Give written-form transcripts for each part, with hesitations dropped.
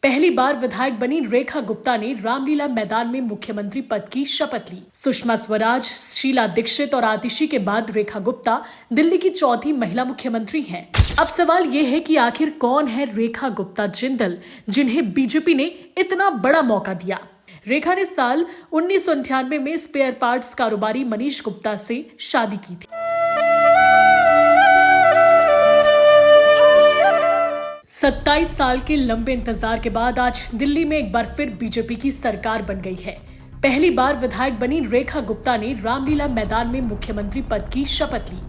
पहली बार विधायक बनी रेखा गुप्ता ने रामलीला मैदान में मुख्यमंत्री पद की शपथ ली। सुषमा स्वराज, शीला दीक्षित और आतिशी के बाद रेखा गुप्ता दिल्ली की चौथी महिला मुख्यमंत्री हैं। अब सवाल ये है कि आखिर कौन है रेखा गुप्ता जिंदल, जिन्हें बीजेपी ने इतना बड़ा मौका दिया। रेखा ने साल 1998 में स्पेयर पार्ट्स कारोबारी मनीष गुप्ता से शादी की थी। 27 साल के लंबे इंतजार के बाद आज दिल्ली में एक बार फिर बीजेपी की सरकार बन गई है। पहली बार विधायक बनी रेखा गुप्ता ने रामलीला मैदान में मुख्यमंत्री पद की शपथ ली,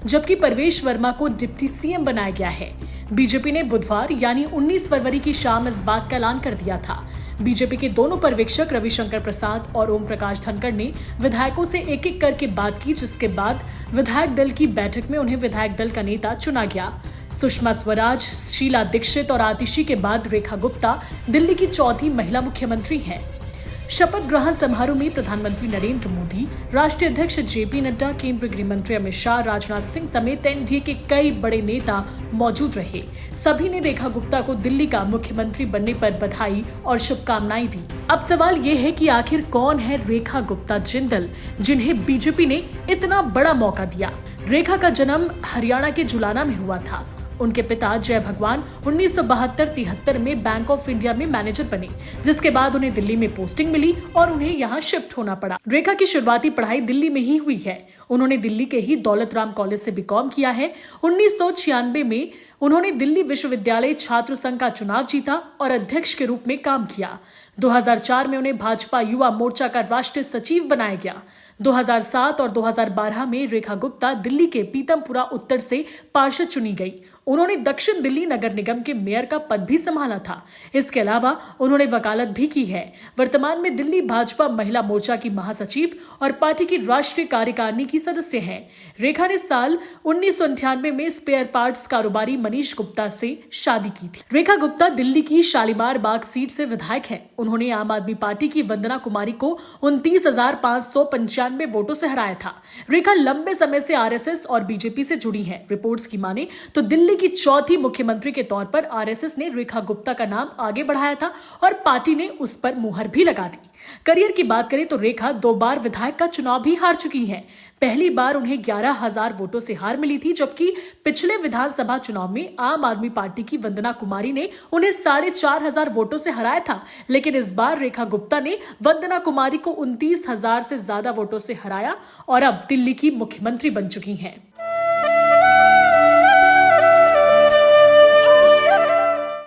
जबकि परवेश वर्मा को डिप्टी सीएम बनाया गया है। बीजेपी ने बुधवार यानी 19 फरवरी की शाम इस बात का ऐलान कर दिया था। बीजेपी के दोनों पर्यवेक्षक रविशंकर प्रसाद और ओम प्रकाश धनखड़ ने विधायकों से एक एक करके बात की, जिसके बाद विधायक दल की बैठक में उन्हें विधायक दल का नेता चुना गया। सुषमा स्वराज, शीला दीक्षित और आतिशी के बाद रेखा गुप्ता दिल्ली की चौथी महिला मुख्यमंत्री हैं। शपथ ग्रहण समारोह में प्रधानमंत्री नरेंद्र मोदी, राष्ट्रीय अध्यक्ष जेपी नड्डा, केंद्रीय गृह मंत्री अमित शाह, राजनाथ सिंह समेत एनडीए के कई बड़े नेता मौजूद रहे। सभी ने रेखा गुप्ता को दिल्ली का मुख्यमंत्री बनने पर बधाई और शुभकामनाएं दी। अब सवाल ये है कि आखिर कौन है रेखा गुप्ता जिंदल, जिन्हें बीजेपी ने इतना बड़ा मौका दिया। रेखा का जन्म हरियाणा के जुलाना में हुआ था। उनके पिता जय भगवान 1972-73 में बैंक ऑफ इंडिया में मैनेजर बने, जिसके बाद उन्हें दिल्ली में पोस्टिंग मिली और उन्हें यहाँ शिफ्ट होना पड़ा। रेखा की शुरुआती पढ़ाई दिल्ली में ही हुई है। उन्होंने दिल्ली के ही दौलत राम कॉलेज से बीकॉम किया है। 1996 में उन्होंने दिल्ली विश्वविद्यालय छात्र संघ का चुनाव जीता और अध्यक्ष के रूप में काम किया। 2004 में उन्हें भाजपा युवा मोर्चा का राष्ट्रीय सचिव बनाया गया। 2007 और 2012 में रेखा गुप्ता दिल्ली के पीतमपुरा उत्तर से पार्षद चुनी गई। उन्होंने दक्षिण दिल्ली नगर निगम के मेयर का पद भी संभाला था। इसके अलावा उन्होंने वकालत भी की है। वर्तमान में दिल्ली भाजपा महिला मोर्चा की महासचिव और पार्टी की राष्ट्रीय कार्यकारिणी की सदस्य हैं। रेखा ने साल 1998 में स्पेयर पार्ट्स कारोबारी मनीष गुप्ता से शादी की थी। रेखा गुप्ता दिल्ली की शालीमार बाग सीट से विधायक है। उन्होंने आम आदमी पार्टी की वंदना कुमारी को 29,595 वोटों से हराया था। रेखा लंबे समय से आरएसएस और बीजेपी से जुड़ी हैं। रिपोर्ट्स की माने तो दिल्ली की चौथी मुख्यमंत्री के तौर पर आरएसएस ने रेखा गुप्ता का नाम आगे बढ़ाया था और पार्टी ने उस पर मुहर भी लगा दी। करियर की बात करें तो रेखा 2 बार विधायक का चुनाव भी हार चुकी हैं। पहली बार उन्हें 11,000 वोटों से हार मिली थी, जबकि पिछले विधानसभा चुनाव में आम आदमी पार्टी की वंदना कुमारी ने उन्हें 4,500 वोटों से हराया था। लेकिन इस बार रेखा गुप्ता ने वंदना कुमारी को 29,000 से ज्यादा वोटों से हराया और अब दिल्ली की मुख्यमंत्री बन चुकी हैं।